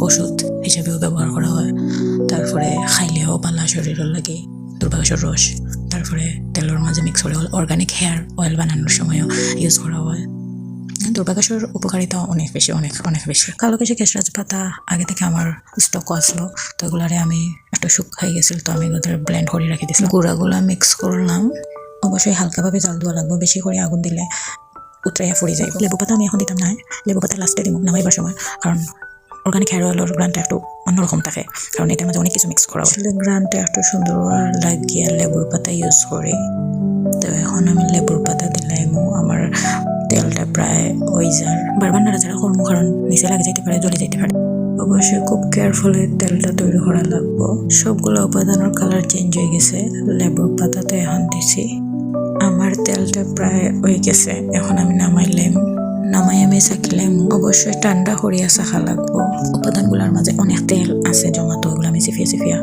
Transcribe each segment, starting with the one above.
ওষুধ হিসেবেও ব্যবহার করা হয়। তারপরে খাইলেও পালা শরীরের লাগে দুর্বাঘাসের রস। তারপরে তেলের মাঝে মিক্স করে অর্গানিক হেয়ার অয়েল বানানোর সময়ও ইউজ করা হয়। দুর্বাঘাসের উপকারিতা অনেক বেশি, অনেক অনেক বেশি। কালো কেশি কেশরাজ পাতা আগে থেকে আমার স্টক আসলো, তো এগুলারে আমি একটু শুকাই গেছিল, তো আমি এগুলোদের ব্লেন্ড করে রেখে দিয়েছিলাম। গুঁড়াগুলা মিক্স করলাম। অবশ্যই হালকাভাবে জাল দেওয়া লাগবে, বেশি করে আগুন দিলে উতরাইয়া ফুড়ে যায়। লেবু পাতা আমি এখন দিতাম না, লেবু পাতা লাস্টে দিব নামাইবার সময়, কারণ অর্গানিক হেয়ার অয়েলের গ্রানটা একটু অন্যরকম থাকে, কারণ এটার মাঝে অনেক কিছু মিক্স করা হয়। গ্রানটা একটু সুন্দর লাগিয়ে লেবুর পাতা ইউজ করি। তো এখন আমি লেবুর পাতা দিলাম। আমার তেলটা প্রায় ওই যার বারবার নাড়াচাড়া করবো, কারণ নিচে লাগে যেতে পারে, জ্বলে যেতে পারে। অবশ্যই খুব কেয়ারফুলি তেলটা তৈরি করা লাগবো। সবগুলো উপাদানের কালার চেঞ্জ হয়ে গেছে, লেবুর পাতাতে এখন দিছি। আমার তেলটা প্রায় হয়ে গেছে, এখন আমি নামাই আমি চাকিলাম। অবশ্যই ঠান্ডা করিয়া চাখা লাগবো। উপাদানগুলোর মাঝে অনেক তেল আছে জমা, তো ওগুলো আমি চিফিয়া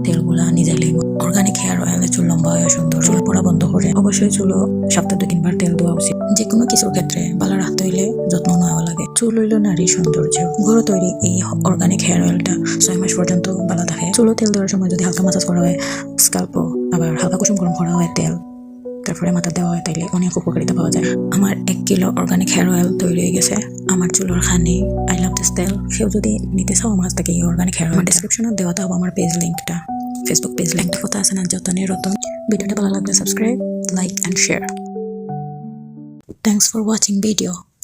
তেলগুলা নিজে লাগবে। অর্গানিক হেয়ার অয়েলে চুল লম্বা হয়ে সুন্দর, চুল পড়া বন্ধ করে। অবশ্যই চুলও সপ্তাহে 2-3 বার তেল দেওয়া উচিত। যে কোনো কিছুর ক্ষেত্রে ভালো রাখতে হইলে যত্ন নেওয়া লাগে। চুল হইল নারী সৌন্দর্য। ঘরে তৈরি এই অর্গানিক হেয়ার অয়েলটা 6 মাস পর্যন্ত ভালো থাকে। চুলও তেল দেওয়ার সময় যদি হালকা মাসাজ করা হয়, স্কাল্পও আবার হালকা কুসুম গরম করা হয় তেল, তারপরে মাথা দেওয়া হয়, তাইলে অনেক উপকারিতা পাওয়া যায়। আমার 1 কিলো অর্গানিক হেয়ার অয়েল তৈরি হয়ে গেছে। আমার চুলের খানি আই লাভ দিস তেল। কেউ যদি নিতে চাও আমার কাছ থেকে এই অর্গানিক হেয়ার অয়েল, ডিসক্রিপশনে দেওয়া থাকবে আমার পেজ লিঙ্কটা, ফেসবুক পেজ লিঙ্কটা। কথা আছে না, যতনের রতন। ভিডিওটা ভালো লাগলে subscribe, like and share. Thanks for watching video.